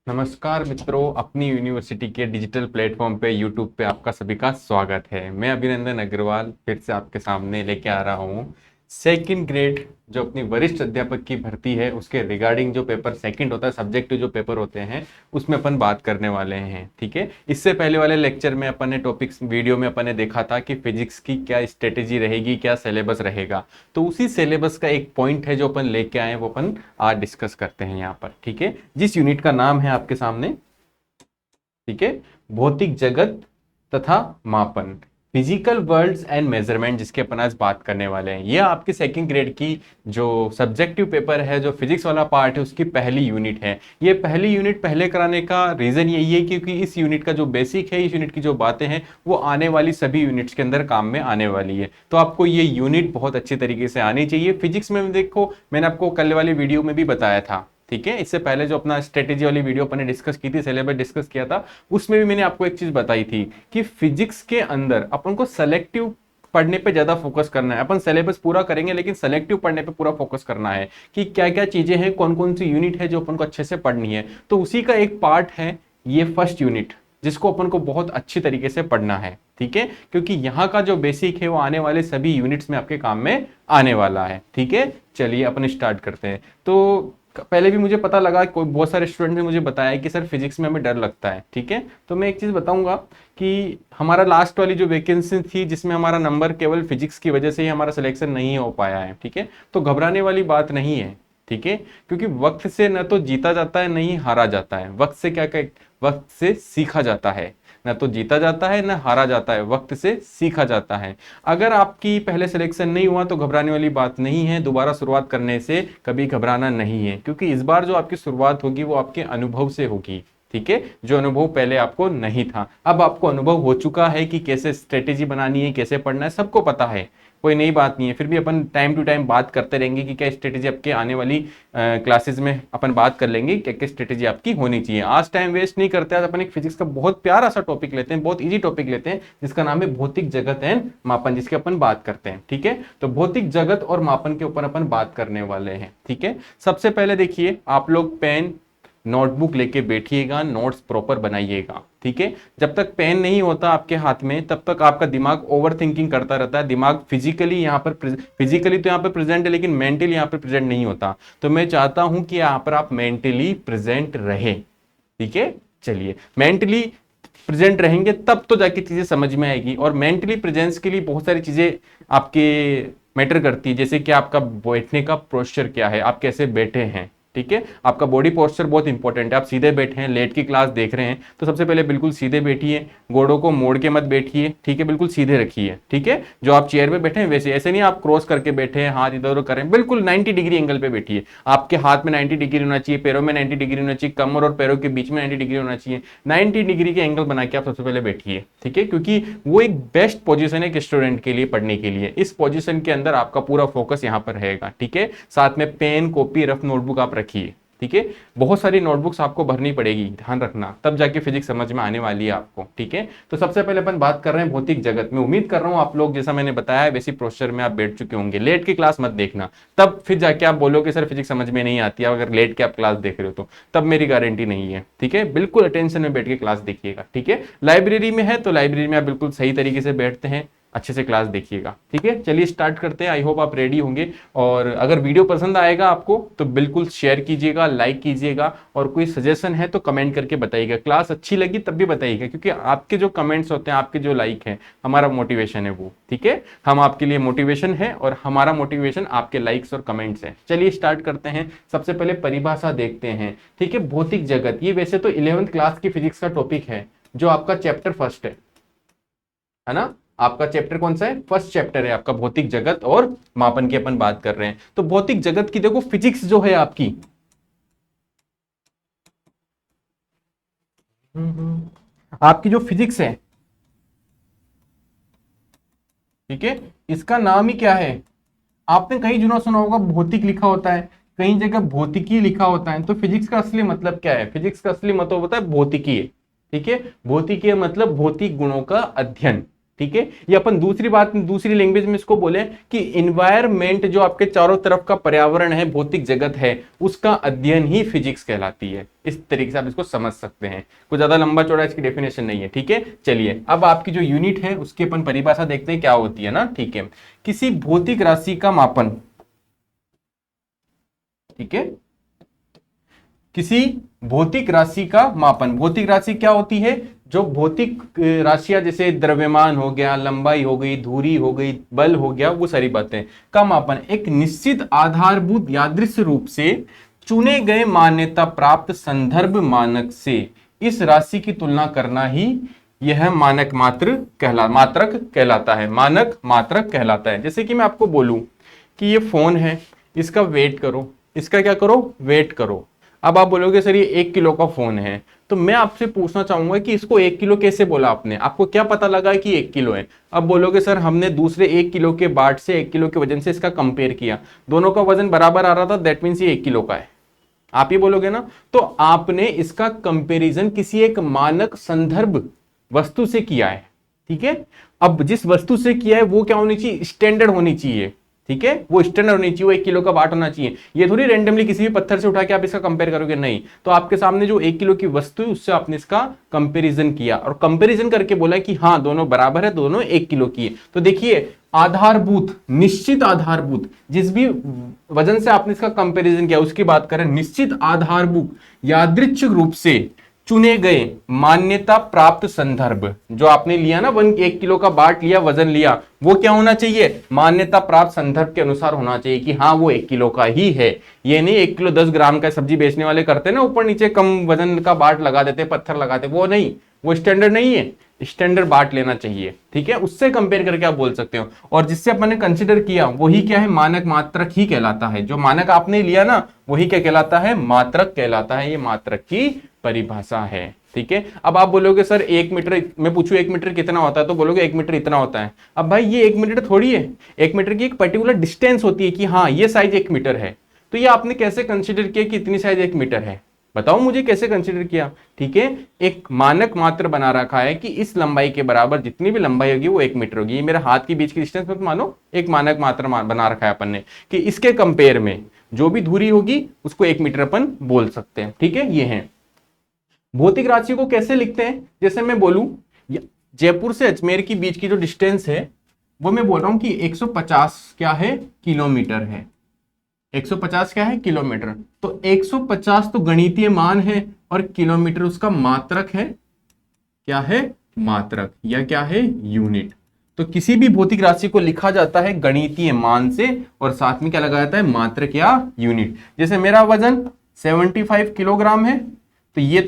नमस्कार मित्रों, अपनी यूनिवर्सिटी के डिजिटल प्लेटफॉर्म पे यूट्यूब पे आपका सभी का स्वागत है। मैं अभिनंदन अग्रवाल फिर से आपके सामने लेके आ रहा हूँ सेकंड ग्रेड जो अपनी वरिष्ठ अध्यापक की भर्ती है उसके रिगार्डिंग जो पेपर सेकंड होता है, सब्जेक्टिव जो पेपर होते हैं उसमें अपन बात करने वाले हैं। ठीक है, इससे पहले वाले लेक्चर में अपन ने टॉपिक्स वीडियो में अपन ने देखा था कि फिजिक्स की क्या स्ट्रेटेजी रहेगी, क्या सिलेबस रहेगा। तो उसी सिलेबस का एक पॉइंट है जो अपन लेके आए, वो अपन आज डिस्कस करते हैं यहाँ पर। ठीक है, जिस यूनिट का नाम है आपके सामने, ठीक है, भौतिक जगत तथा मापन, फिजिकल वर्ल्ड्स एंड मेजरमेंट, जिसके अपन आज बात करने वाले हैं। यह आपके सेकंड ग्रेड की जो सब्जेक्टिव पेपर है, जो फिजिक्स वाला पार्ट है, उसकी पहली यूनिट है। ये पहली यूनिट पहले कराने का रीजन यही है क्योंकि इस यूनिट का जो बेसिक है, इस यूनिट की जो बातें हैं वो आने वाली सभी यूनिट्स के अंदर काम में आने वाली है। तो आपको ये यूनिट बहुत अच्छी तरीके से आनी चाहिए। फिजिक्स में देखो, मैंने आपको कल वाली वीडियो में भी बताया था। ठीक है, इससे पहले जो अपना स्ट्रेटेजी वाली वीडियो अपन ने डिस्कस की थी, सिलेबस डिस्कस किया था, उसमें भी मैंने आपको एक चीज बताई थी कि फिजिक्स के अंदर अपन को सेलेक्टिव पढ़ने पे ज्यादा फोकस करना है। अपन सिलेबस पूरा करेंगे लेकिन सेलेक्टिव पढ़ने पे पूरा फोकस करना है कि क्या क्या चीजें हैं, कौन कौन सी यूनिट है जो अपन को अच्छे से पढ़नी है। तो उसी का एक पार्ट है ये फर्स्ट यूनिट, जिसको अपन को बहुत अच्छी तरीके से पढ़ना है। ठीक है, क्योंकि यहाँ का जो बेसिक है वो आने वाले सभी यूनिट्स में आपके काम में आने वाला है। ठीक है, चलिए अपन स्टार्ट करते हैं। तो पहले भी मुझे पता लगा, कोई बहुत सारे स्टूडेंट ने मुझे बताया कि सर फिजिक्स में हमें डर लगता है। ठीक है, तो मैं एक चीज बताऊंगा कि हमारा लास्ट वाली जो वैकेंसी थी जिसमें हमारा नंबर केवल फिजिक्स की वजह से ही हमारा सिलेक्शन नहीं हो पाया है। ठीक है, तो घबराने वाली बात नहीं है। ठीक है, क्योंकि वक्त से न तो जीता जाता है, न ही हारा जाता है। वक्त से क्या, वक्त से सीखा जाता है। न तो जीता जाता है, न हारा जाता है, वक्त से सीखा जाता है। अगर आपकी पहले सिलेक्शन नहीं हुआ तो घबराने वाली बात नहीं है। दोबारा शुरुआत करने से कभी घबराना नहीं है, क्योंकि इस बार जो आपकी शुरुआत होगी वो आपके अनुभव से होगी। ठीक है, जो अनुभव पहले आपको नहीं था, अब आपको अनुभव हो चुका है कि कैसे स्ट्रेटेजी बनानी है, कैसे पढ़ना है, सबको पता है। कोई नई बात नहीं है। फिर भी अपन टाइम टू टाइम बात करते रहेंगे कि क्या स्ट्रेटेजी आपके आने वाली क्लासेस में अपन बात कर लेंगे, क्या क्या स्ट्रेटेजी आपकी होनी चाहिए। आज टाइम वेस्ट नहीं करते, आज अपन एक फिजिक्स का बहुत प्यारा सा टॉपिक लेते हैं, बहुत इजी टॉपिक लेते हैं, जिसका नाम है भौतिक जगत एंड मापन, जिसके अपन बात करते हैं। ठीक है, तो भौतिक जगत और मापन के ऊपर अपन बात करने वाले हैं। ठीक है, सबसे पहले देखिए, आप लोग पेन नोटबुक लेके बैठिएगा, नोट्स प्रॉपर बनाइएगा। ठीक है, जब तक पेन नहीं होता आपके हाथ में तब तक आपका दिमाग ओवर थिंकिंग करता रहता है। दिमाग फिजिकली यहाँ पर फिजिकली तो यहाँ पर प्रेजेंट है लेकिन मेंटली यहाँ पर प्रेजेंट नहीं होता। तो मैं चाहता हूं कि यहाँ पर आप मेंटली प्रेजेंट रहे। ठीक है, चलिए, मेंटली प्रेजेंट रहेंगे तब तो जाके चीजें समझ में आएगी। और मेंटली प्रेजेंस के लिए बहुत सारी चीजें आपके मैटर करती है, जैसे कि आपका बैठने का पोस्चर क्या है, आप कैसे बैठे हैं। ठीक है, आपका बॉडी पोस्चर बहुत इंपॉर्टेंट है। आप सीधे बैठे हैं, लेट की क्लास देख रहे हैं, तो सबसे पहले बिल्कुल सीधे बैठिए, गोड़ों को मोड़ के मत बैठिए। ठीक है, बिल्कुल सीधे रखिए। ठीक है, जो आप चेयर पे बैठे हैं वैसे, ऐसे नहीं आप क्रॉस करके बैठे हैं, हाथ इधर उधर करें, बिल्कुल 90 डिग्री एंगल पे बैठिए। आपके हाथ में 90 डिग्री होना चाहिए, पैरों में 90 डिग्री होना चाहिए, कमर और पैरों के बीच में 90 डिग्री होना चाहिए। 90 डिग्री के एंगल बना के आप सबसे पहले बैठिए। ठीक है, क्योंकि वो एक बेस्ट पोजीशन है एक स्टूडेंट के लिए पढ़ने के लिए। इस पोजीशन के अंदर आपका पूरा फोकस यहाँ पर रहेगा। ठीक है, साथ में पेन, कॉपी, रफ नोटबुक आप रखिए। ठीक है, बहुत सारी नोटबुक्स आपको भरनी पड़ेगी, ध्यान रखना, तब जाके फिजिक्स समझ में आने वाली है आपको। ठीक है, तो सबसे पहले अपन बात कर रहे हैं भौतिक जगत में। उम्मीद कर रहा हूं आप लोग, जैसा मैंने बताया, वैसी पोस्चर में आप बैठ चुके होंगे। लेट की क्लास मत देखना, तब फिर जाके आप बोलोगे सर फिजिक्स समझ में नहीं आती है। अगर लेट के आप क्लास देख रहे हो तो तब मेरी गारंटी नहीं है। ठीक है, बिल्कुल अटेंशन में बैठ के क्लास देखिएगा। ठीक है, लाइब्रेरी में है तो लाइब्रेरी में आप बिल्कुल सही तरीके से बैठते हैं, अच्छे से क्लास देखिएगा। ठीक है, चलिए स्टार्ट करते हैं। आई होप आप रेडी होंगे। और अगर वीडियो पसंद आएगा आपको तो बिल्कुल शेयर कीजिएगा, लाइक कीजिएगा, और कोई सजेशन है तो कमेंट करके बताइएगा। क्लास अच्छी लगी तब भी बताइएगा, क्योंकि आपके जो कमेंट्स होते हैं, आपके जो लाइक है, हमारा मोटिवेशन है वो। ठीक है, हम आपके लिए मोटिवेशन है और हमारा मोटिवेशन आपके लाइक्स और कमेंट्स है। चलिए स्टार्ट करते हैं। सबसे पहले परिभाषा देखते हैं। ठीक है, भौतिक जगत, ये वैसे तो 11th क्लास की फिजिक्स का टॉपिक है, जो आपका चैप्टर फर्स्ट है ना। आपका चैप्टर कौन सा है? फर्स्ट चैप्टर है आपका, भौतिक जगत और मापन की अपन बात कर रहे हैं। तो भौतिक जगत की देखो, फिजिक्स जो है आपकी, आपकी जो फिजिक्स है, ठीक है, इसका नाम ही क्या है? आपने कहीं जुना सुना होगा, भौतिक लिखा होता है, कहीं जगह भौतिकी लिखा होता है। तो फिजिक्स का असली मतलब क्या है? फिजिक्स का असली मतलब होता है भौतिकी। ठीक है, भौतिकी मतलब भौतिक गुणों का अध्ययन। ठीक है। ये अपन दूसरी बात दूसरी लैंग्वेज में इसको बोले कि इन्वायरमेंट, जो आपके चारों तरफ का पर्यावरण है, भौतिक जगत है, उसका अध्ययन ही फिजिक्स कहलाती है। इस तरीके से आप इसको समझ सकते हैं। कुछ ज्यादा लंबा चौड़ा इसकी डेफिनेशन नहीं है, ठीक है। चलिए अब आपकी जो यूनिट है उसकी अपन परिभाषा देखते हैं क्या होती है ना, ठीक है। किसी भौतिक राशि का मापन, ठीक है, किसी भौतिक राशि का मापन। भौतिक राशि क्या होती है? जो भौतिक राशियां, जैसे द्रव्यमान हो गया, लंबाई हो गई, दूरी हो गई, बल हो गया, वो सारी बातें का मापन एक निश्चित आधारभूत यादृश्य रूप से चुने गए मान्यता प्राप्त संदर्भ मानक से इस राशि की तुलना करना ही यह मानक मात्रक कहलाता है। मानक मात्रक कहलाता है। जैसे कि मैं आपको बोलूं कि ये फोन है, इसका वेट करो, इसका क्या करो, वेट करो। अब आप बोलोगे सर ये 1 किलो का फोन है, तो मैं आपसे पूछना चाहूंगा कि इसको 1 किलो कैसे बोला आपने? आपको क्या पता लगा कि 1 किलो है? अब बोलोगे सर हमने दूसरे 1 किलो के बाट से 1 किलो के वजन से इसका कंपेयर किया, दोनों का वजन बराबर आ रहा था, दैट मीन्स ये 1 किलो का है। आप ये बोलोगे ना। तो आपने इसका कंपेरिजन किसी एक मानक संदर्भ वस्तु से किया है, ठीक है। अब जिस वस्तु से किया है वो क्या होनी चाहिए? स्टैंडर्ड होनी चाहिए, ठीक है। वो स्टैंडर्ड होनी चाहिए, वो 1 किलो का बाट होना चाहिए। ये थोड़ी रैंडमली किसी भी पत्थर से उठा के आप इसका कंपेयर करोगे, नहीं। तो आपके सामने जो 1 किलो की वस्तु है उससे आपने इसका कंपैरिजन किया और कंपैरिजन करके बोला कि हाँ दोनों बराबर है, दोनों 1 किलो की है। तो देखिए आधारभूत, निश्चित आधारभूत, जिस भी वजन से आपने इसका कंपैरिजन किया उसकी बात करें, निश्चित आधारभूत यादृच्छिक रूप से चुने गए मान्यता प्राप्त संदर्भ, जो आपने लिया ना 1 किलो का बाट लिया, वजन लिया, वो क्या होना चाहिए? मान्यता प्राप्त संदर्भ के अनुसार होना चाहिए कि हाँ वो 1 किलो का ही है। ये नहीं 1 किलो 10 ग्राम का सब्जी बेचने वाले करते ना, ऊपर नीचे कम वजन का बाट लगा देते, पत्थर लगाते, वो नहीं, वो स्टैंडर्ड नहीं है। स्टैंडर्ड बाट लेना चाहिए, ठीक है। उससे कंपेयर करके आप बोल सकते हो। और जिससे अपन ने कंसिडर किया वही क्या है? मानक मात्रक ही कहलाता है। जो मानक आपने लिया ना वही क्या कहलाता है? मात्रक कहलाता है। ये मात्रक की परिभाषा है, ठीक है। अब आप बोलोगे सर 1 मीटर, मैं पूछूं 1 मीटर कितना होता है, तो बोलोगे 1 मीटर इतना होता है। अब भाई ये 1 मीटर थोड़ी है, 1 मीटर की एक पर्टिकुलर डिस्टेंस होती है कि हाँ ये साइज 1 मीटर है। तो ये आपने कैसे कंसिडर किया कि इतनी साइज 1 मीटर है? बताओ मुझे कैसे कंसिडर किया, ठीक है। एक मानक मात्र बना रखा है कि इस लंबाई के बराबर जितनी भी लंबाई होगी वो 1 मीटर होगी। ये मेरे हाथ के बीच की डिस्टेंस मत मानो, एक मानक मात्र बना रखा है अपन ने कि इसके कंपेयर में जो भी दूरी होगी उसको 1 मीटर अपन बोल सकते हैं, ठीक है। ये है भौतिक राशियों को कैसे लिखते हैं। जैसे मैं बोलूं जयपुर से अजमेर के बीच की जो डिस्टेंस है वो मैं बोल रहा हूं कि 150 क्या है? किलोमीटर है। 150 क्या है? किलोमीटर। तो 150 तो गणितीय मान है और किलोमीटर उसका मात्रक है। क्या है? मात्रक, या क्या है? यूनिट। तो किसी भी भौतिक राशि को लिखा जाता है गणितीय मान से और साथ में क्या लगा जाता है? मात्रक या यूनिट। जैसे मेरा वजन 75 किलोग्राम है, तो ये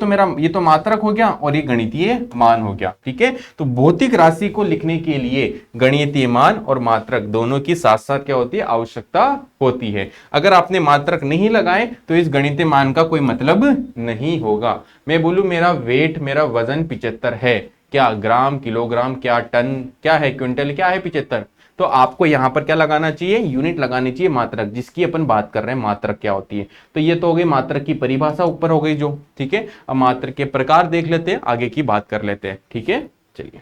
तो मात्रक हो गया और ये गणितीय मान हो गया, ठीक है। तो भौतिक राशि को लिखने के लिए गणितीय मान और मात्रक दोनों की साथ साथ क्या होती है? आवश्यकता होती है। अगर आपने मात्रक नहीं लगाए तो इस गणितीय मान का कोई मतलब नहीं होगा। मैं बोलूं मेरा वेट, मेरा वजन 75 है, क्या ग्राम, किलोग्राम, क्या टन, क्या है क्विंटल, क्या है 75, तो आपको यहां पर क्या लगाना चाहिए? यूनिट लगानी चाहिए, मात्रक, जिसकी अपन बात कर रहे हैं मात्रक क्या होती है। तो ये तो हो गई मात्रक की परिभाषा ऊपर हो गई जो, ठीक है। अब मात्रक के प्रकार देख लेते हैं, आगे की बात कर लेते हैं, ठीक है। चलिए,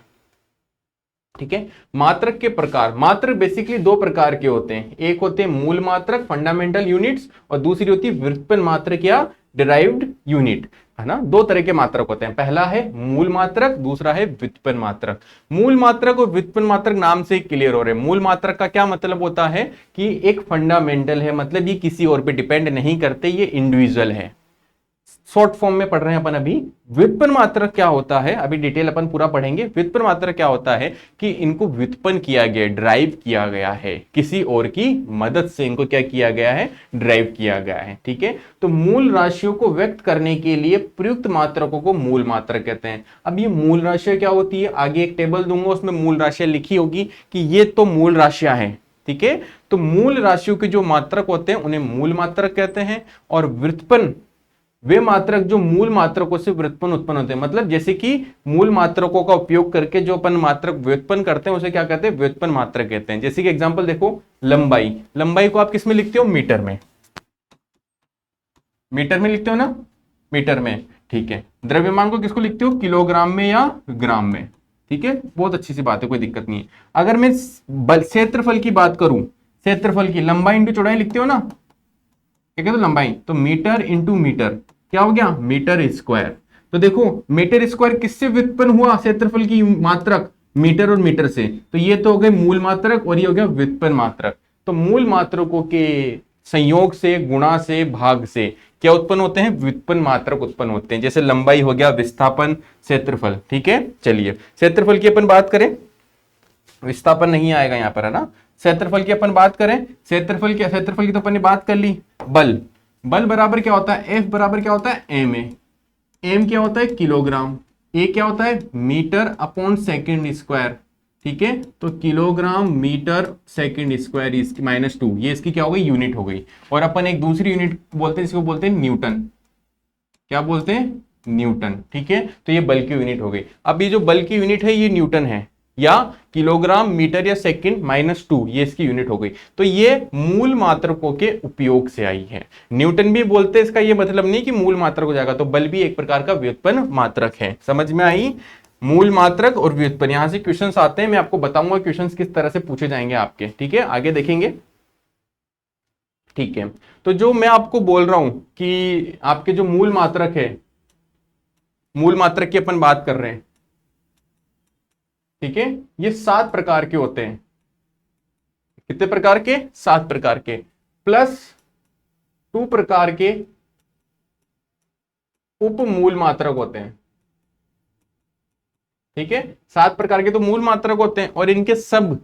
ठीक है। मात्रक के प्रकार, मात्रक बेसिकली 2 प्रकार के होते हैं। एक होते हैं मूल मात्रक, फंडामेंटल यूनिट्स, और दूसरी होती है व्युत्पन्न मात्रक या डिराइव्ड यूनिट, है ना। 2 तरह के मात्रक होते हैं, पहला है मूल मात्रक, दूसरा है व्युत्पन्न मात्रक। मूल मात्रक और व्युत्पन्न मात्रक नाम से क्लियर हो रहे हैं। मूल मात्रक का क्या मतलब होता है कि एक फंडामेंटल है, मतलब ये किसी और पे डिपेंड नहीं करते, ये इंडिविजुअल है। शॉर्ट फॉर्म में पढ़ रहे हैं अपन अभी। व्युत्पन्न मात्रक क्या होता है, अभी डिटेल अपन पूरा पढ़ेंगे। व्युत्पन्न मात्रक क्या होता है कि इनको व्युत्पन्न किया गया, ड्राइव किया गया है, किसी और की मदद से इनको क्या किया गया है? ड्राइव किया गया है, ठीक है। तो मूल राशियों को व्यक्त करने के लिए प्रयुक्त मात्रकों को मूल मात्रक कहते हैं। अब ये मूल राशियां क्या होती है, आगे एक टेबल दूंगा उसमें मूल राशियां लिखी होगी कि ये तो मूल राशियां हैं, ठीक है। तो मूल राशियों के जो मात्रक होते हैं उन्हें मूल मात्रक कहते हैं। और व्युत्पन्न वे मात्रक जो मूल मात्रकों से व्युत्पन्न उत्पन्न होते हैं, मतलब जैसे कि मूल मात्रकों का उपयोग करके जो अपन मात्रक व्युत्पन्न करते हैं उसे क्या कहते हैं? व्युत्पन्न मात्रक कहते हैं। जैसे कि एग्जांपल देखो, लंबाई, लंबाई को आप किस में लिखते हो? मीटर में। मीटर में लिखते हो ना, मीटर में, ठीक है। द्रव्यमान को किसको लिखते हो? किलोग्राम में या ग्राम में। ठीक है, बहुत अच्छी सी बात है, कोई दिक्कत नहीं है। अगर मैं क्षेत्रफल की बात करूं, क्षेत्रफल की लंबाई इंटू चौड़ाई लिखते हो ना, ठीक है, तो लंबाई तो मीटर इंटू मीटर क्या हो गया, मीटर स्क्वायर। तो देखो मीटर स्क्वायर किससे व्युत्पन्न हुआ, क्षेत्रफल की मात्रक, मीटर और मीटर से। तो ये तो हो गए मूल मात्रक और ये हो गया व्युत्पन्न मात्रक। तो मूल मात्रकों के संयोग से, गुणा से, भाग से क्या उत्पन्न होते हैं, व्युत्पन्न मात्रक उत्पन्न होते हैं। जैसे लंबाई हो गया विस्थापन, क्षेत्रफल। ठीक है, चलिए क्षेत्रफल की अपन बात करें, विस्थापन नहीं आएगा यहां पर, है ना। क्षेत्रफल की अपन बात करें, क्षेत्रफल की तो अपन ने बात कर ली। बल, बल बराबर क्या होता है, F बराबर क्या होता है, एम ए। एम क्या होता है, किलोग्राम। ए क्या होता है, मीटर अपॉन सेकेंड स्क्वायर। ठीक है, तो किलोग्राम मीटर सेकेंड स्क्वायर इसकी -2, ये इसकी क्या हो गई, यूनिट हो गई। और अपन एक दूसरी यूनिट बोलते हैं, इसको बोलते हैं न्यूटन। क्या बोलते हैं, न्यूटन। ठीक है, तो ये बल की यूनिट हो गई। अब ये जो बल की यूनिट है ये न्यूटन है, या किलोग्राम मीटर या सेकंड -2, ये इसकी यूनिट हो गई। तो ये मूल मात्रकों के उपयोग से आई है। न्यूटन भी बोलते हैं, इसका ये मतलब नहीं कि मूल मात्रक हो जाएगा। तो बल भी एक प्रकार का व्युत्पन्न मात्रक है। समझ में आई, मूल मात्रक और व्युत्पन्न। यहां से क्वेश्चंस आते हैं, मैं आपको बताऊंगा क्वेश्चंस किस तरह से पूछे जाएंगे आपके। ठीक है, आगे देखेंगे। ठीक है, तो जो मैं आपको बोल रहा हूं कि आपके जो मूल मात्रक है, मूल मात्रक की अपन बात कर रहे हैं, ठीक है, ये 7 प्रकार के होते हैं। कितने प्रकार के, 7 प्रकार के, प्लस 2 प्रकार के उप मूल मात्रक होते हैं। ठीक है, 7 प्रकार के तो मूल मात्रक होते हैं, और इनके सब,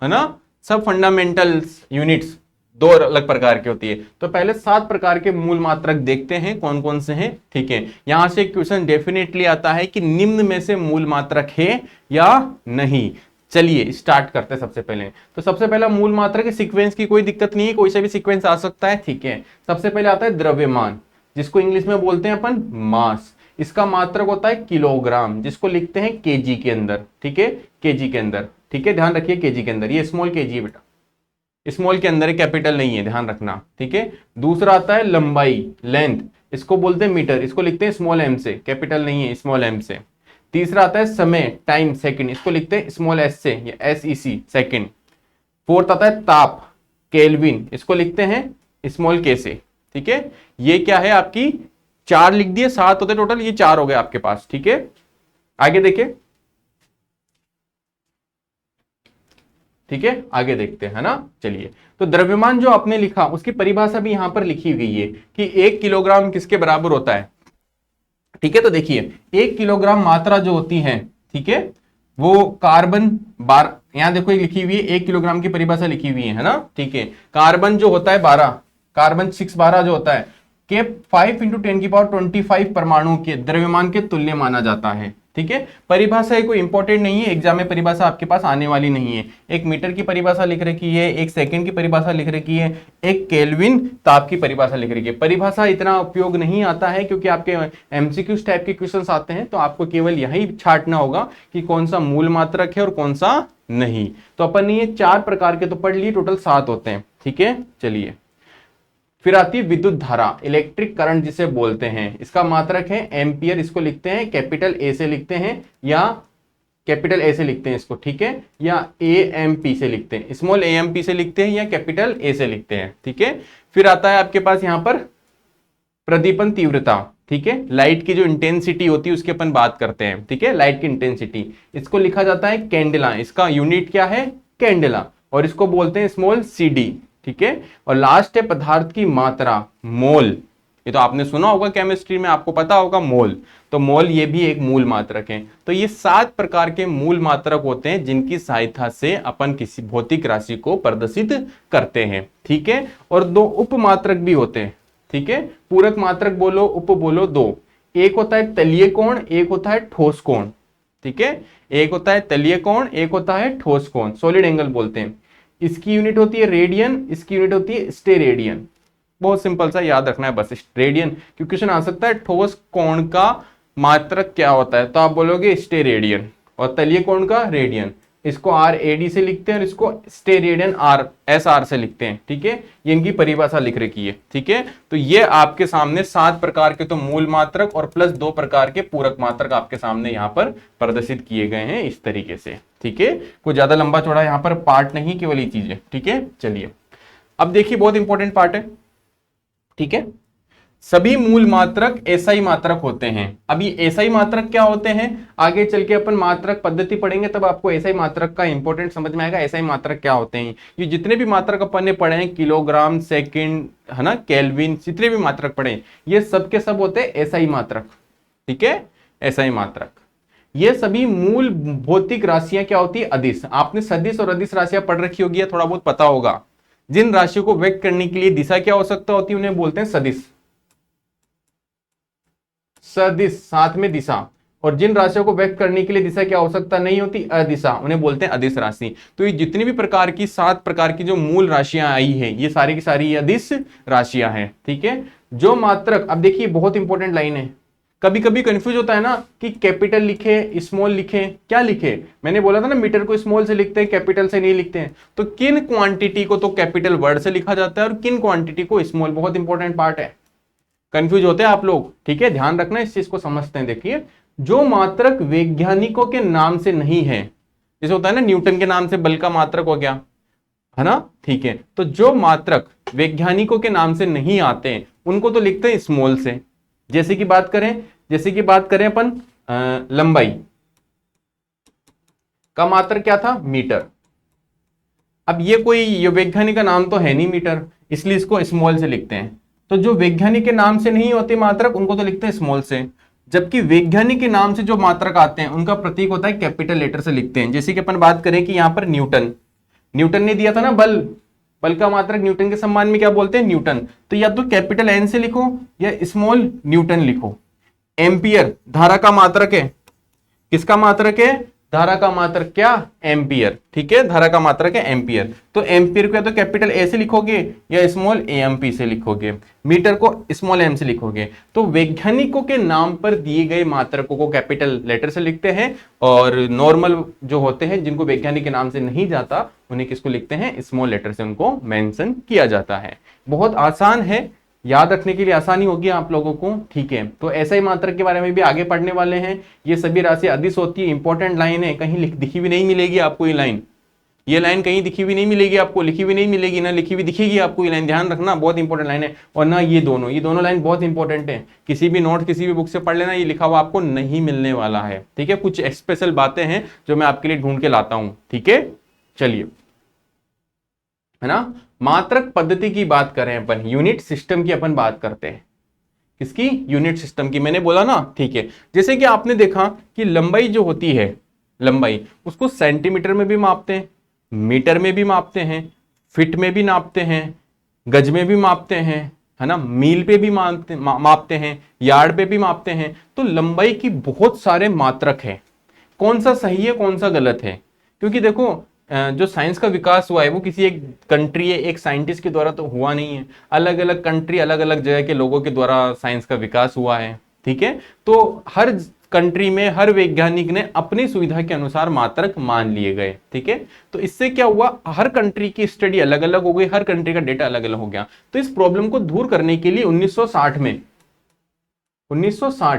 है ना, सब फंडामेंटल्स यूनिट्स 2 अलग प्रकार की होती है। तो पहले 7 प्रकार के मूल मात्रक देखते हैं कौन कौन से हैं। ठीक है, यहां से क्वेश्चन डेफिनेटली आता है कि निम्न में से मूल मात्रक है या नहीं। चलिए स्टार्ट करते हैं। सबसे पहले तो सबसे पहला मूल मात्रक है, सीक्वेंस की कोई दिक्कत नहीं है, कोई सा भी सीक्वेंस आ सकता है। ठीक है, सबसे पहले आता है द्रव्यमान, जिसको इंग्लिश में बोलते हैं अपन मास। इसका मात्रक होता है किलोग्राम, जिसको लिखते हैं केजी के अंदर। ठीक है, केजी के अंदर। ठीक है, ध्यान रखिए केजी के अंदर, ये स्मॉल केजी है बेटा, स्मॉल के अंदर है, कैपिटल नहीं है, ध्यान रखना। ठीक है, दूसरा आता है लंबाई, लेंथ, इसको बोलते हैं मीटर, इसको लिखते हैं स्मॉल एम से, कैपिटल नहीं है, स्मॉल एम से। तीसरा आता है समय, टाइम, सेकंड, इसको लिखते हैं स्मॉल एस से, या SEC, सेकंड। फोर्थ आता है ताप, केल्विन, इसको लिखते हैं स्मॉल के से। ठीक है, ये क्या है आपकी 4 लिख दिए, 7 होते टोटल, ये 4 हो गए आपके पास। ठीक है, आगे देखिए। ठीक है, आगे देखते हैं, है ना। चलिए, तो द्रव्यमान जो आपने लिखा उसकी परिभाषा भी यहां पर लिखी हुई है कि 1 किलोग्राम किसके बराबर होता है। ठीक है, तो देखिए 1 किलोग्राम मात्रा जो होती है, ठीक है, वो कार्बन बार, यहां देखो लिखी हुई है, 1 किलोग्राम की परिभाषा लिखी हुई है ना। ठीक है, कार्बन जो होता है 12, कार्बन 612 जो होता है, के 5 × 10⁻25 परमाणु के द्रव्यमान के तुल्य माना जाता है। ठीक है, परिभाषा कोई इंपॉर्टेंट नहीं है, एग्जाम में परिभाषा आपके पास आने वाली नहीं है। 1 मीटर की परिभाषा लिख रखी है, 1 सेकंड की परिभाषा लिख रखी है, 1 केल्विन ताप की परिभाषा लिख रखी है। परिभाषा इतना उपयोग नहीं आता है, क्योंकि आपके MCQ टाइप के क्वेश्चंस आते हैं, तो आपको केवल यही छांटना होगा कि कौन सा मूल मात्रक है और कौन सा नहीं। तो अपन ने ये 4 प्रकार के तो पढ़ लिए, टोटल 7 होते हैं। ठीक है, चलिए फिर आती है विद्युत धारा, इलेक्ट्रिक करंट जिसे बोलते हैं। इसका मात्रक है एम्पियर, इसको लिखते हैं कैपिटल ए से लिखते हैं, या कैपिटल ए से लिखते हैं इसको। ठीक है, या AMP से लिखते हैं, स्मॉल AMP से लिखते हैं, या कैपिटल ए से लिखते हैं। ठीक है, फिर आता है आपके पास यहां पर प्रदीपन तीव्रता। ठीक है, लाइट की जो इंटेंसिटी होती है उसकी अपन बात करते हैं। ठीक है, लाइट की इंटेंसिटी, इसको लिखा जाता है कैंडेला, इसका यूनिट क्या है, कैंडेला, और इसको बोलते हैं स्मॉल CD। ठीक है, और लास्ट है पदार्थ की मात्रा, मोल। ये तो आपने सुना होगा केमिस्ट्री में, आपको पता होगा मोल। तो मोल ये भी एक मूल मात्रक है। तो ये 7 प्रकार के मूल मात्रक होते हैं, जिनकी सहायता से अपन किसी भौतिक राशि को प्रदर्शित करते हैं। ठीक है, और 2 उप मात्रक भी होते हैं। ठीक है, पूरक मात्रक बोलो, उप बोलो, 2। एक होता है तलीय कोण, एक होता है ठोस कोण। ठीक है, एक होता है तलीय कोण, एक होता है ठोस कोण, सॉलिड एंगल बोलते हैं। इसकी यूनिट होती है रेडियन, इसकी यूनिट होती है स्टेरेडियन। बहुत सिंपल सा याद रखना है बस, रेडियन। क्योंकि क्वेश्चन आ सकता है ठोस कोण का मात्रक क्या होता है, तो आप बोलोगे स्टेरेडियन, और तलीय कोण का रेडियन। इसको आर ए डी से लिखते हैं और इसको स्टेरेडियन आर एस आर से लिखते हैं। ठीक है, ये इनकी परिभाषा लिख रखी है। ठीक है, तो ये आपके सामने 7 प्रकार के तो मूल मात्रक और प्लस 2 प्रकार के पूरक मात्रक आपके सामने यहाँ पर प्रदर्शित किए गए हैं इस तरीके से। ठीक है, कोई ज्यादा लंबा चौड़ा यहाँ पर पार्ट नहीं, केवल ये चीज है। ठीक है, चलिए अब देखिए बहुत इंपॉर्टेंट पार्ट है। ठीक है, सभी मूल मात्रक एसआई मात्रक होते हैं। अब ये एसआई मात्रक क्या होते हैं, आगे चल के अपन मात्रक पद्धति पढ़ेंगे तब आपको एसआई मात्रक का इंपॉर्टेंट समझ में आएगा। एसआई मात्रक क्या होते हैं, ये जितने भी मात्रक अपन ने पढ़े हैं, किलोग्राम, सेकंड, है ना, केल्विन, जितने भी मात्रक पढ़े ये सब के सब होते हैं एसआई मात्रक। ठीक है, एसआई मात्रक ये सभी मूल भौतिक राशियां क्या होती है, अदिश। आपने सदिश और अदिश राशियां पढ़ रखी होगी, थोड़ा बहुत पता होगा। जिन राशियों को व्यक्त करने के लिए दिशा क्या हो सकता होती है उन्हें बोलते हैं सदिश, सदिश साथ में दिशा। और जिन राशियों को व्यक्त करने के लिए दिशा क्या हो सकता नहीं होती, अदिशा, उन्हें बोलते हैं अदिश राशि। तो ये जितनी भी प्रकार की 7 प्रकार की जो मूल राशियां आई है ये सारी की सारी अदिश राशियां हैं। ठीक है, जो मात्रक, अब देखिए बहुत इंपॉर्टेंट लाइन है, कभी कभी कंफ्यूज होता है ना कि कैपिटल लिखे स्मॉल लिखे, क्या लिखे। मैंने बोला था ना मीटर को स्मॉल से लिखते हैं, कैपिटल से नहीं लिखते हैं। तो किन क्वांटिटी को तो कैपिटल वर्ड से लिखा जाता है और किन क्वांटिटी को स्मॉल, बहुत इंपॉर्टेंट पार्ट है, कंफ्यूज होते हैं आप लोग। ठीक है, ध्यान रखना, इस चीज को समझते हैं। देखिए जो मात्रक वैज्ञानिकों के नाम से नहीं है, जैसे होता है ना न्यूटन के नाम से बल का मात्रक हो गया, है ना। ठीक है, तो जो मात्रक वैज्ञानिकों के नाम से नहीं आते हैं उनको तो लिखते हैं स्मॉल से। जैसे कि बात करें अपन लंबाई का मात्रक क्या था, मीटर। अब ये वैज्ञानिक का नाम तो है नहीं मीटर, इसलिए इसको स्मॉल से लिखते हैं। तो जो वैज्ञानिक के नाम से नहीं होते मात्रक उनको तो लिखते हैं स्मॉल से, जबकि वैज्ञानिक के नाम से जो मात्रक आते हैं उनका प्रतीक होता है कैपिटल लेटर से लिखते हैं। जैसे कि अपन बात करें कि यहां पर न्यूटन ने दिया था ना बल का मात्रक न्यूटन के सम्मान में क्या बोलते हैं, न्यूटन। तो या तो कैपिटल एन से लिखो या स्मॉल न्यूटन लिखो। एम्पियर धारा का मात्रक है, किसका मात्रक है, धारा का मात्रक क्या, एम्पियर। ठीक है, धारा का मात्रक है एम्पियर। तो एम्पियर को या तो कैपिटल ए से लिखोगे या स्मॉल एएमपी से लिखोगे, मीटर को स्मॉल एम से लिखोगे। तो वैज्ञानिकों के नाम पर दिए गए मात्रकों को कैपिटल लेटर से लिखते हैं और नॉर्मल जो होते हैं जिनको वैज्ञानिक के नाम से नहीं जाता उन्हें किसको लिखते हैं, स्मॉल लेटर से उनको मेंशन किया जाता है। बहुत आसान है, याद रखने के लिए आसानी होगी आप लोगों को। ठीक है, तो ऐसा ही मात्रक के बारे में भी आगे पढ़ने वाले हैं। ये सभी राशि अदिश होती है, इंपॉर्टेंट लाइन है, कहीं दिखी भी नहीं मिलेगी आपको ये लाइन कहीं दिखी भी नहीं मिलेगी आपको, लिखी भी नहीं मिलेगी, ना लिखी भी दिखेगी आपको ये लाइन। ध्यान रखना, बहुत इंपॉर्टेंट लाइन है। और ना ये दोनों लाइन बहुत इंपॉर्टेंट है, किसी भी नोट किसी भी बुक से पढ़ लेना, ये लिखा हुआ आपको नहीं मिलने वाला है। ठीक है, कुछ स्पेशल बातें हैं जो मैं आपके लिए ढूंढ के लाता हूं। ठीक है, चलिए, है ना। मात्रक पद्धति की बात करें अपन, यूनिट सिस्टम की अपन बात करते हैं, किसकी, यूनिट सिस्टम की। मैंने बोला ना, ठीक है, जैसे कि आपने देखा कि लंबाई जो होती है, लंबाई उसको सेंटीमीटर में भी मापते हैं, मीटर में भी मापते हैं, फिट में भी नापते हैं, गज में भी मापते हैं, है ना, मील पे भी मापते हैं, यार्ड पे भी मापते हैं। तो लंबाई की बहुत सारे मात्रक है, कौन सा सही है कौन सा गलत है। क्योंकि देखो जो साइंस का विकास हुआ है वो किसी एक कंट्री या एक साइंटिस्ट के द्वारा तो हुआ नहीं है, अलग अलग कंट्री अलग अलग जगह के लोगों के द्वारा साइंस का विकास हुआ है। ठीक है, तो हर कंट्री में हर वैज्ञानिक ने अपनी सुविधा के अनुसार मात्रक मान लिए गए। ठीक है, तो इससे क्या हुआ, हर कंट्री की स्टडी अलग अलग हो गई, हर कंट्री का डेटा अलग अलग हो गया। तो इस प्रॉब्लम को दूर करने के लिए 1960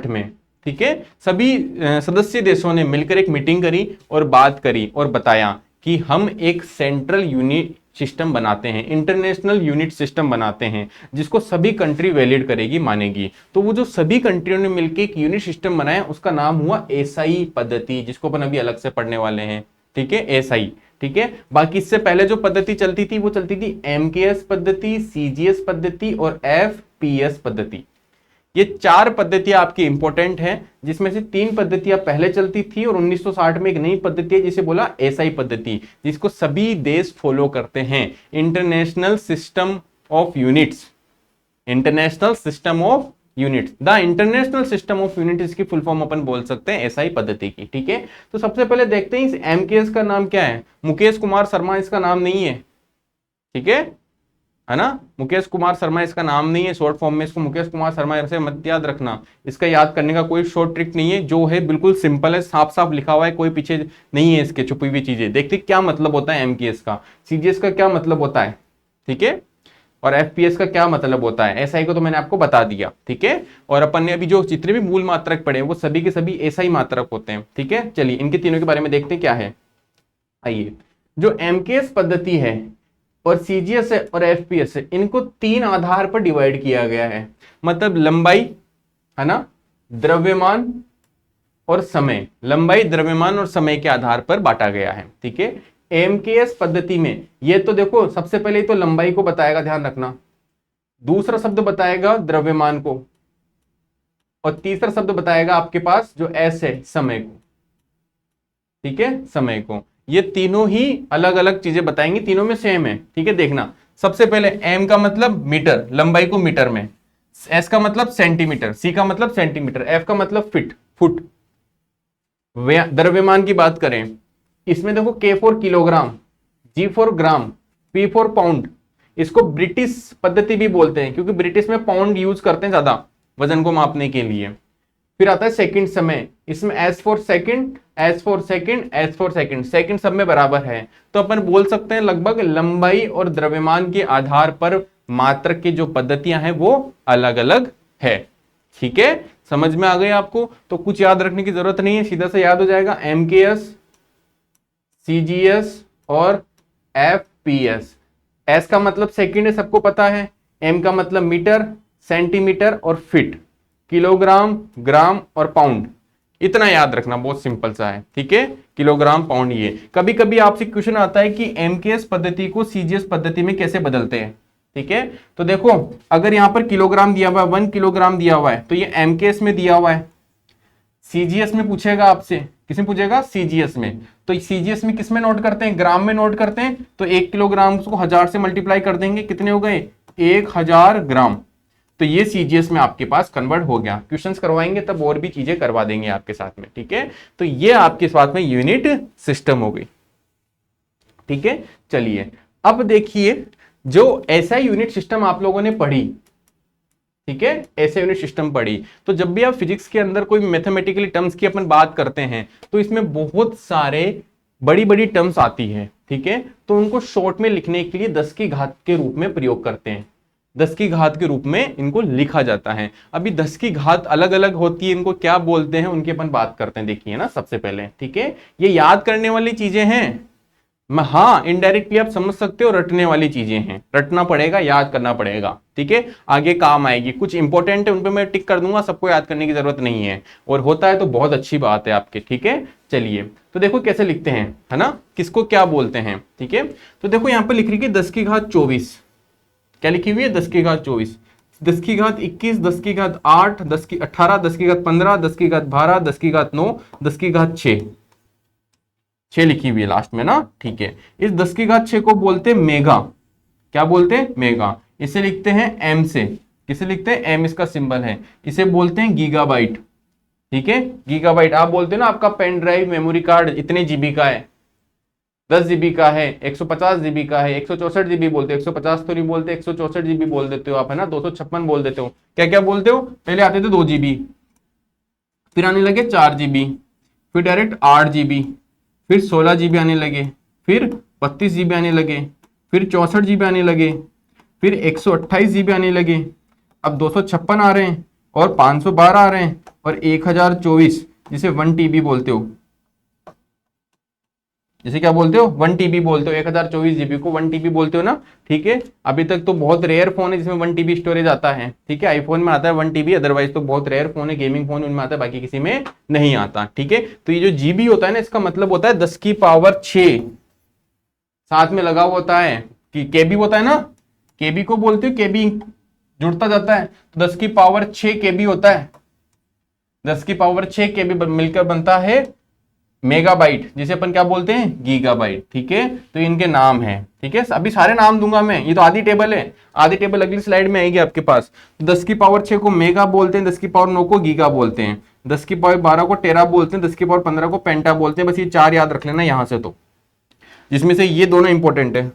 में ठीक है, सभी सदस्य देशों ने मिलकर एक मीटिंग करी और बात करी और बताया कि हम एक सेंट्रल यूनिट सिस्टम बनाते हैं, इंटरनेशनल यूनिट सिस्टम बनाते हैं, जिसको सभी कंट्री वैलिड करेगी, मानेगी। तो वो जो सभी कंट्रियों ने मिलकर एक यूनिट सिस्टम बनाया उसका नाम हुआ एसआई पद्धति, जिसको अपन अभी अलग से पढ़ने वाले हैं। ठीक है, एसआई। ठीक है, बाकी इससे पहले जो पद्धति चलती थी वो चलती थी एमकेएस पद्धति, सीजीएस पद्धति और एफपीएस पद्धति। ये 4 पद्धतियां आपकी इंपॉर्टेंट हैं, जिसमें से 3 पद्धतियां पहले चलती थी और 1960 में एक नई पद्धति है जिसे बोला एसआई पद्धति, जिसको सभी देश फॉलो करते हैं, international system of units. International system of units, the international system of units, इसकी फुल फॉर्म अपन बोल सकते हैं एसआई पद्धति की। ठीक है, तो सबसे पहले देखते हैं इस एमकेएस का नाम क्या है। मुकेश कुमार शर्मा इसका नाम नहीं है। ठीक है, है ना। मुकेश कुमार शर्मा इसका नाम नहीं है, शॉर्ट फॉर्म में इसको मुकेश कुमार शर्मा ऐसे मत याद रखना। इसका याद करने का कोई शॉर्ट ट्रिक नहीं है, जो है बिल्कुल सिंपल है, साफ साफ लिखा हुआ है, कोई पीछे नहीं है इसके छुपी हुई चीजें। देखते क्या मतलब होता है एमकेएस का, सीजीएस का क्या मतलब होता है, ठीक है, और एफपीएस का क्या मतलब होता है। एसआई को तो मैंने आपको बता दिया, ठीक है। और अपन ने अभी जो जितने भी मूल मात्रक पढ़े वो सभी के सभी एसआई मात्रक होते हैं, ठीक है। चलिए इनके तीनों के बारे में देखते हैं क्या है। आइए, जो एमकेएस पद्धति है और सीजीएस है और एफपीएस है, इनको तीन आधार पर डिवाइड किया गया है। मतलब लंबाई, है ना, द्रव्यमान और समय, लंबाई द्रव्यमान और समय के आधार पर बांटा गया है, ठीक है। एमकेएस पद्धति में ये तो देखो सबसे पहले तो लंबाई को बताएगा, ध्यान रखना, दूसरा शब्द बताएगा द्रव्यमान को, और तीसरा शब्द बताएगा आपके पास जो एस है समय को, ठीक है, समय को। ये तीनों ही अलग अलग चीजें बताएंगे, तीनों में सेम है, ठीक है। देखना, सबसे पहले एम का मतलब मीटर, लंबाई को मीटर में, एस का मतलब सेंटीमीटर, सी का मतलब सेंटीमीटर, एफ का मतलब फीट, फुट। द्रव्यमान की बात करें, इसमें देखो K for kilogram, G for gram, P for pound. इसको ब्रिटिश पद्धति भी बोलते हैं क्योंकि ब्रिटिश में पाउंड यूज करते हैं ज्यादा वजन को मापने के लिए। फिर आता है सेकंड समय, इसमें S for second, S for second, S for second, second सब में बराबर है। तो अपन बोल सकते हैं लगभग लंबाई और द्रव्यमान के आधार पर मात्रक की जो पद्धतियां हैं वो अलग अलग है, ठीक है। समझ में आ गई आपको, तो कुछ याद रखने की जरूरत नहीं है, सीधा से याद हो जाएगा एमकेएस, सीजीएस और एफपीएस। एस का मतलब सेकंड है, सबको पता है। एम का मतलब मीटर, सेंटीमीटर और फीट, किलोग्राम, ग्राम और पाउंड। इतना याद रखना, बहुत सिंपल सा है, ठीक है, किलोग्राम पाउंड। ये कभी कभी आपसे क्वेश्चन आता है कि एमकेएस पद्धति को सीजीएस पद्धति में कैसे बदलते हैं, ठीक है। तो देखो अगर यहां पर किलोग्राम दिया हुआ है, 1 किलोग्राम दिया हुआ है, तो ये एमकेएस में दिया हुआ है। सीजीएस में पूछेगा आपसे, किसमें पूछेगा, सीजीएस में। तो सीजीएस में किस में नोट करते हैं, ग्राम में नोट करते हैं। तो 1 किलोग्राम को 1000 से मल्टीप्लाई कर देंगे, कितने हो गए, 1000 ग्राम। तो ये सीजीएस में आपके पास कन्वर्ट हो गया। क्वेश्चंस करवाएंगे तब और भी चीजें करवा देंगे आपके साथ में, ठीक है। तो ये आपके साथ में यूनिट सिस्टम हो गई, ठीक है। चलिए अब देखिए, जो ऐसा यूनिट सिस्टम आप लोगों ने पढ़ी, ठीक है, ऐसे यूनिट सिस्टम पढ़ी, तो जब भी आप फिजिक्स के अंदर कोई मैथमेटिकली टर्म्स की अपन बात करते हैं तो इसमें बहुत सारे बड़ी बड़ी टर्म्स आती है, ठीक है। तो उनको शॉर्ट में लिखने के लिए 10 की घात के रूप में प्रयोग करते हैं, 10 की घात के रूप में इनको लिखा जाता है। अभी 10 की घात अलग अलग होती है, इनको क्या बोलते हैं उनकी अपन बात करते हैं, देखिए ना सबसे पहले, ठीक है। ये याद करने वाली चीजें हैं, हाँ इनडायरेक्टली आप समझ सकते हो, रटने वाली चीजें हैं, रटना पड़ेगा, याद करना पड़ेगा, ठीक है, आगे काम आएगी। कुछ इंपॉर्टेंट है उन पे मैं टिक कर दूंगा, सबको याद करने की जरूरत नहीं है, और होता है तो बहुत अच्छी बात है आपके, ठीक है। चलिए तो देखो कैसे लिखते हैं, है ना, किसको क्या बोलते हैं, ठीक है। तो देखो यहाँ पे लिख रही है 10 की घात 24, क्या लिखी हुई है, 10 की घात 24, 10 की घात 21, 10 की घात 8, 10 की 18, 10 की घात 15, 10 की घात 12, 10 की घात 9, 10 की घात 6 लिखी हुई है लास्ट में ना, ठीक है। इस 10 की घात 6 को बोलते हैं मेगा, क्या बोलते हैं, मेगा। इसे लिखते हैं एम से, किसे लिखते हैं, एम इसका सिंबल है। इसे बोलते हैं गीगाबाइट, ठीक है, गीगाबाइट। आप बोलते हैं ना आपका पेन ड्राइव मेमोरी कार्ड इतने जीबी का है, 10 जीबी का है, 150 जीबी का है, 164 जीबी बोलते हो, 150 तो नहीं बोलते, 164 जीबी बोल देते हो आप, है ना, 256 बोल देते हो। क्या क्या बोलते हो, पहले आते थे 2 जीबी, फिर आने लगे 4 जीबी, फिर डायरेक्ट 8 जीबी, फिर 16 जीबी आने लगे, फिर 32 जीबी आने लगे, फिर 64 जीबी आने लगे, फिर 128 जीबी आने लगे, अब 256 आ रहे हैं, और 512 आ रहे हैं, और 1024, जिसे 1 टीबी बोलते हो, जिसे क्या बोलते हो, 1 टीबी बोलते हो, 1024 जीबी को 1 टीबी बोलते हो ना, ठीक है। अभी तक तो बहुत रेयर फोन है जिसमें 1 टीबी स्टोरेज आता है, ठीक है, आईफोन में आता है 1 टीबी, अदरवाइज तो बहुत रेयर फोन है, गेमिंग फोन उनमें आता है, बाकी किसी में नहीं आता, ठीक है। तो ये जो जीबी होता है ना, इसका मतलब होता है 10 की पावर 6, साथ में लगा हुआ होता है कि केबी होता है ना, केबी को बोलते हो, केबी जुड़ता जाता है, तो 10 की पावर 6 केबी होता है, 10 की पावर 6 केबी मिलकर बनता है मेगाबाइट, जिसे अपन क्या बोलते हैं, गीगाबाइट, ठीक है। तो इनके नाम है, ठीक है, अभी सारे नाम दूंगा मैं, ये तो आधी टेबल है, आधी टेबल अगली स्लाइड में आएगी आपके पास। 10 की पावर 6 को मेगा बोलते हैं, 10 की पावर 9 को गीगा बोलते हैं, 10 की पावर 12 को टेरा बोलते हैं, 10 की पावर 15 को पेंटा बोलते हैं। बस ये 4 याद रख लेना यहां से, तो जिसमें से ये दोनों इंपॉर्टेंट है,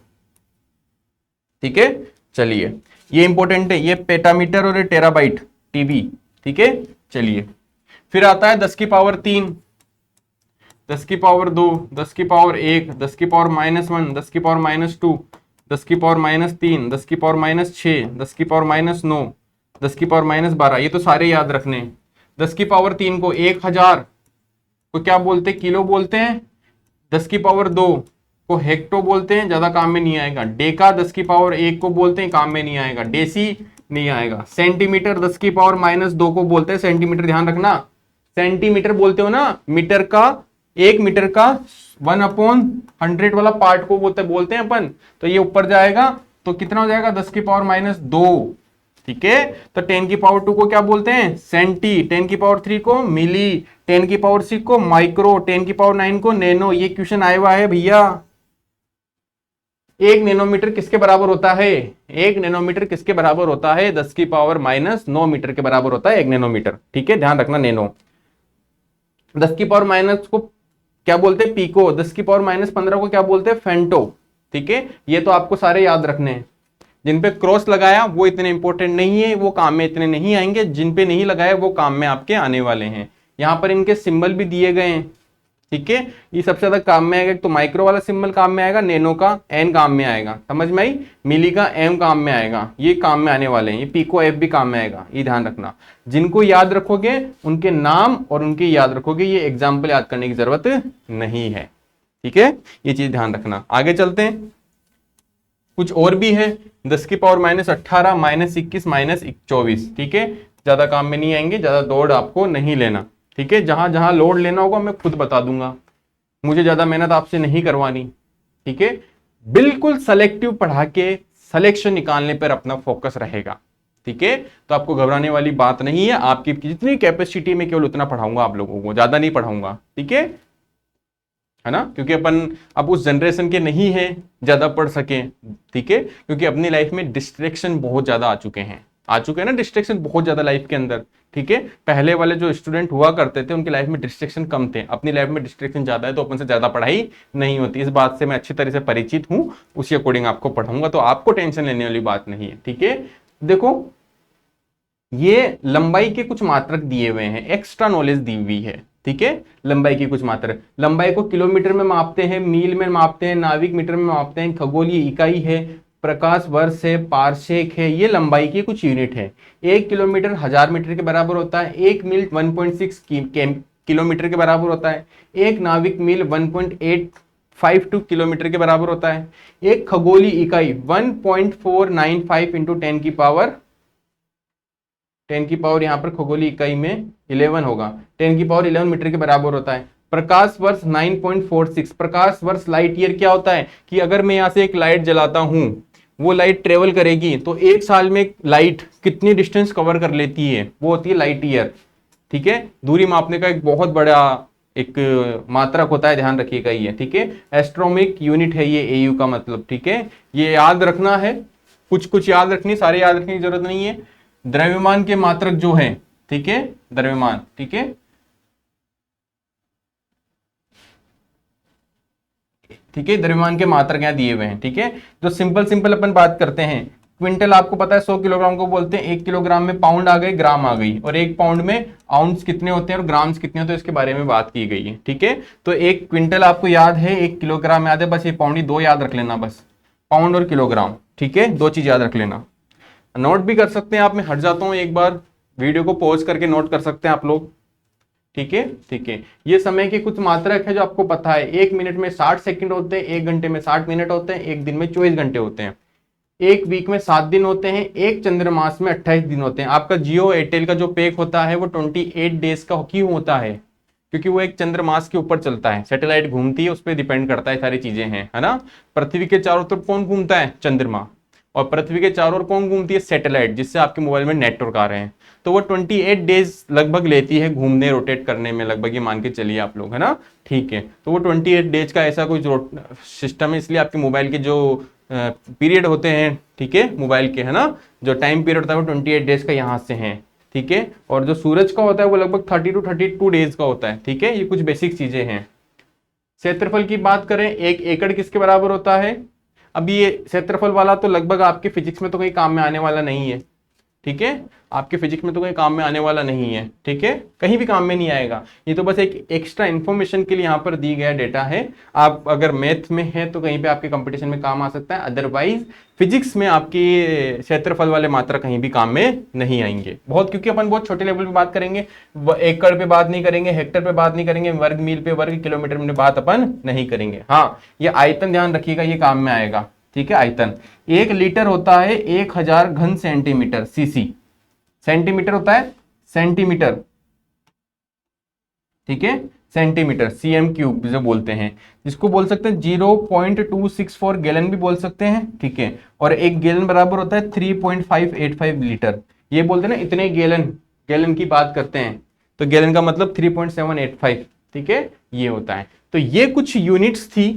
ठीक है। चलिए ये इंपॉर्टेंट है, ये पेटामीटर और ये टेराबाइट टीबी, ठीक है। चलिए फिर आता है 10 की पावर 3, 10 की पावर 2, 10 की पावर 1, 10 की पावर -1, 10 की पावर -2, 10 की पावर -3, 10 की पावर -6, 10 की पावर -9, 10 की पावर -12, ये तो सारे याद रखने हैं। 10 की पावर 3 को 1000 को क्या बोलते हैं, किलो बोलते हैं। 10 की पावर 2 को हेक्टो बोलते हैं, ज्यादा काम में नहीं आएगा। डेका 10 की पावर 1 को बोलते हैं, काम में नहीं आएगा। डेसी नहीं आएगा। सेंटीमीटर 10 की पावर -2 को बोलते हैं सेंटीमीटर, ध्यान रखना। सेंटीमीटर बोलते हो ना, मीटर का, 1 मीटर का 1/100 वाला पार्ट को बोलते हैं अपन। तो ये ऊपर जाएगा तो कितना हो जाएगा, 10 की पावर -2, ठीक है। तो 10 की पावर 2 को क्या बोलते हैं, सेंटी। 10 की पावर 3 को मिली, 10 की पावर 6 को माइक्रो, 10 की पावर 9 को नैनो। ये क्वेश्चन आया हुआ है भैया। 1 नैनोमीटर किसके बराबर होता है, 1 नैनोमीटर किसके बराबर होता है, 10 की पावर -9 मीटर के बराबर होता है 1 नैनोमीटर, ठीक है, ध्यान रखना। नैनो 10 की पावर माइनस को क्या बोलते हैं, पीको। 10 की पावर -15 को क्या बोलते हैं, फेंटो, ठीक है। ये तो आपको सारे याद रखने हैं। जिन पे क्रॉस लगाया वो इतने इंपॉर्टेंट नहीं है, वो काम में इतने नहीं आएंगे। जिन पे नहीं लगाया वो काम में आपके आने वाले हैं। यहाँ पर इनके सिंबल भी दिए गए हैं, ठीक है। ये सबसे ज्यादा काम में आएगा। तो माइक्रो वाला सिंबल काम में आएगा, नैनो का एन काम में आएगा, समझ में आई। मिली का एम काम में आएगा, ये काम में आने वाले हैं। ये पिको एफ भी काम में आएगा, ये ध्यान रखना। जिनको याद रखोगे उनके नाम और उनके याद रखोगे, ये एग्जाम्पल याद करने की जरूरत नहीं है, ठीक है। ये चीज ध्यान रखना। आगे चलते हैं, कुछ और भी है। 10 की पावर -18, -21, -24, ठीक है। ज्यादा काम में नहीं आएंगे, ज्यादा दौड़ आपको नहीं लेना, ठीक है। जहां जहां लोड लेना होगा मैं खुद बता दूंगा, मुझे ज्यादा मेहनत आपसे नहीं करवानी, ठीक है। बिल्कुल सेलेक्टिव पढ़ा के सिलेक्शन निकालने पर अपना फोकस रहेगा, ठीक है। तो आपको घबराने वाली बात नहीं है। आपकी जितनी कैपेसिटी में केवल उतना पढ़ाऊंगा आप लोगों को, ज्यादा नहीं पढ़ाऊंगा, ठीक है ना। क्योंकि अपन अब उस जनरेशन के नहीं है ज्यादा पढ़ सके, ठीक है। क्योंकि अपनी लाइफ में डिस्ट्रैक्शन बहुत ज्यादा आ चुके हैं ना, डिस्ट्रैक्शन बहुत ज्यादा लाइफ के अंदर, ठीक है। पहले वाले जो स्टूडेंट हुआ करते थे उनकी लाइफ में डिस्ट्रैक्शन कम थे, अपनी लाइफ में डिस्ट्रैक्शन ज्यादा है, तो अपन से ज्यादा पढ़ाई नहीं होती। इस बात से मैं अच्छी तरह से परिचित हूं, उसी अकॉर्डिंग आपको पढ़ाऊंगा, तो आपको टेंशन लेने वाली बात नहीं है, ठीक है। देखो ये लंबाई के कुछ मात्रक दिए हुए हैं, एक्स्ट्रा नॉलेज दी हुई है, ठीक है। लंबाई की कुछ मात्रक, लंबाई को किलोमीटर में मापते हैं, मील में मापते हैं, नाविक मीटर में मापते हैं, खगोलीय इकाई है, प्रकाश वर्ष है, पारसेक है, ये लंबाई की कुछ यूनिट है। 1 किलोमीटर 1000 मीटर के बराबर होता है, 1 मील 1.6 किलोमीटर के बराबर होता है, 1 नाविक मील 1.852 किलोमीटर के बराबर होता है, एक खगोलीय इकाई 1.495 इंटू 10 की पावर यहाँ पर खगोलीय इकाई में 11 होगा, 10 की पावर 11 मीटर के बराबर होता है। प्रकाश वर्ष 9.46, प्रकाश वर्ष लाइट ईयर क्या होता है कि अगर मैं यहाँ से एक लाइट जलाता हूं, वो लाइट ट्रेवल करेगी तो 1 साल में लाइट कितनी डिस्टेंस कवर कर लेती है, वो होती है लाइट ईयर, ठीक है। दूरी मापने का एक बहुत बड़ा एक मात्रक होता है, ध्यान रखिएगा ये, ठीक है। एस्ट्रोनॉमिक यूनिट है ये, एयू का मतलब, ठीक है। ये याद रखना है, कुछ कुछ याद रखनी, सारे याद रखने की जरूरत नहीं है। द्रव्यमान के मात्रक जो है, ठीक है, द्रव्यमान, ठीक है, ठीक है। द्रव्यमान के मात्रक यहाँ दिए हुए हैं, ठीक है। जो सिंपल अपन बात करते हैं, क्विंटल आपको पता है 100 किलोग्राम को बोलते हैं, 1 किलोग्राम में पाउंड आ गए, ग्राम आ गई, और 1 पाउंड में आउंस कितने होते हैं और ग्राम्स कितने होते हैं, इसके बारे में बात की गई है, ठीक है। तो 1 क्विंटल आपको याद है, 1 किलोग्राम याद है, बस ये पाउंड, ही 2 याद रख लेना बस, पाउंड और किलोग्राम, ठीक है, 2 चीज याद रख लेना। नोट भी कर सकते हैं आप, मैं हट जाता हूं एक बार, वीडियो को पॉज करके नोट कर सकते हैं आप लोग, ठीक है, ठीक है। ये समय के कुछ मात्रक है जो आपको पता है। 1 मिनट में 60 सेकंड होते हैं, 1 घंटे में 60 मिनट होते हैं, 1 दिन में 24 घंटे होते हैं, 1 वीक में 7 दिन होते हैं, 1 चंद्रमास में 28 दिन होते हैं। आपका जियो एयरटेल का जो पैक होता है वो 28 डेज का क्यों होता है, क्योंकि वो एक चंद्रमास के ऊपर चलता है, सैटेलाइट घूमती है, उस पर डिपेंड करता है, सारी चीजें हैं, है ना। पृथ्वी के चारों तरफ कौन घूमता है, चंद्रमा, और पृथ्वी के चारों ओर कौन घूमती है, सैटेलाइट, जिससे आपके मोबाइल में नेटवर्क आ रहे हैं। तो वो 28 डेज लगभग लेती है घूमने, रोटेट करने में, लगभग ये मान के चलिए आप लोग, है ना, ठीक है। तो वो 28 डेज का ऐसा कोई सिस्टम है, इसलिए आपके मोबाइल के जो पीरियड होते हैं, ठीक है, मोबाइल के, है ना, जो टाइम पीरियड होता है वो 28 डेज का यहाँ से है, ठीक है। और जो सूरज का होता है वो लगभग 30 to 32 डेज का होता है, ठीक है। ये कुछ बेसिक चीजें हैं। क्षेत्रफल की बात करें, 1 एकड़ किसके बराबर होता है, अब ये क्षेत्रफल वाला तो लगभग आपके फिजिक्स में तो कहीं काम में आने वाला नहीं है, ठीक है, आपके फिजिक्स में तो कहीं काम में आने वाला नहीं है, ठीक है, कहीं भी काम में नहीं आएगा। ये तो बस एक एक्स्ट्रा इन्फॉर्मेशन के लिए यहाँ पर दी गया डेटा है। आप अगर मैथ में है तो कहीं पे आपके कंपटीशन में काम आ सकता है, अदरवाइज फिजिक्स में आपकी क्षेत्रफल वाले मात्रा कहीं भी काम में नहीं आएंगे बहुत, क्योंकि अपन बहुत छोटे लेवल पे बात करेंगे, एकड़ पे बात नहीं करेंगे, हेक्टर पे बात नहीं करेंगे, वर्ग मील पे, वर्ग किलोमीटर में बात अपन नहीं करेंगे। हाँ, ये आयतन ध्यान रखिएगा, ये काम में आएगा, ठीक है। आयतन 1 लीटर होता है 1000 घन सेंटीमीटर, सीसी, सेंटीमीटर होता है सेंटीमीटर, ठीक है, सेंटीमीटर, सीएम क्यूब जो बोलते हैं, जिसको बोल सकते हैं 0.264 गैलन भी बोल सकते हैं, ठीक है। और एक गैलन बराबर होता है 3.585 लीटर, ये बोलते हैं ना इतने गैलन, गैलन की बात करते हैं तो गैलन का मतलब 3.785, ठीक है, ये होता है। तो ये कुछ यूनिट्स थी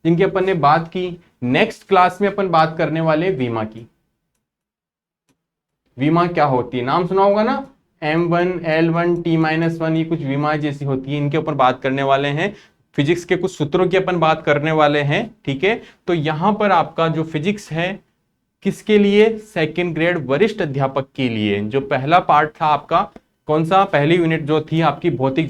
जिनकी अपन ने बात की। नेक्स्ट क्लास में अपन बात करने वाले विमा की। विमा क्या होती है, नाम सुना होगा ना, M1 L1 T-1, ये कुछ विमा जैसी होती है, इनके ऊपर बात करने वाले हैं। फिजिक्स के कुछ सूत्रों की अपन बात करने वाले हैं, ठीक है। तो यहां पर आपका जो फिजिक्स है किसके लिए, सेकंड ग्रेड वरिष्ठ अध्यापक के लिए। जो पहला पार्ट था आपका, कौन सा, पहली यूनिट जो थी आपकी भौतिक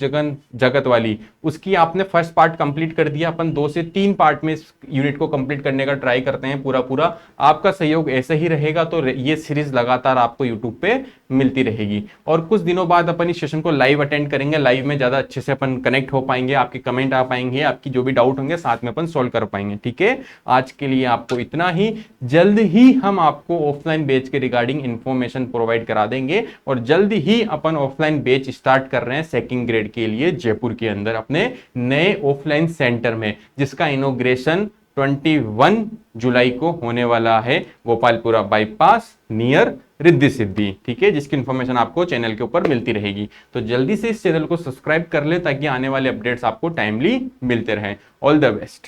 जगत वाली, उसकी आपने फर्स्ट पार्ट कंप्लीट कर दिया। अपन 2 से 3 पार्ट में इस यूनिट को कंप्लीट करने का ट्राई करते हैं पूरा पूरा। आपका सहयोग ऐसे ही रहेगा तो ये सीरीज लगातार आपको यूट्यूब पे मिलती रहेगी। और कुछ दिनों बाद अपन इस सेशन को लाइव अटेंड करेंगे, लाइव में ज्यादा अच्छे से अपन कनेक्ट हो पाएंगे, आपके कमेंट आ पाएंगे, आपकी जो भी डाउट होंगे साथ में अपन सोल्व कर पाएंगे, ठीक है। आज के लिए आपको इतना ही, जल्द ही हम आपको ऑफलाइन बैच के रिगार्डिंग इंफॉर्मेशन प्रोवाइड करा देंगे, और जल्द ही अपन ऑफलाइन बैच स्टार्ट कर रहे हैं सेकंड ग्रेड के लिए जयपुर के अंदर अपने नए ऑफलाइन सेंटर में, जिसका इनॉग्रेशन 21 जुलाई को होने वाला है, गोपालपुरा बाईपास नियर रिद्धि सिद्धि, ठीक है, जिसकी इंफॉर्मेशन आपको चैनल के ऊपर मिलती रहेगी। तो जल्दी से इस चैनल को सब्सक्राइब कर ले ताकि आने वाले अपडेट्स आपको टाइमली मिलते रहें। All the best.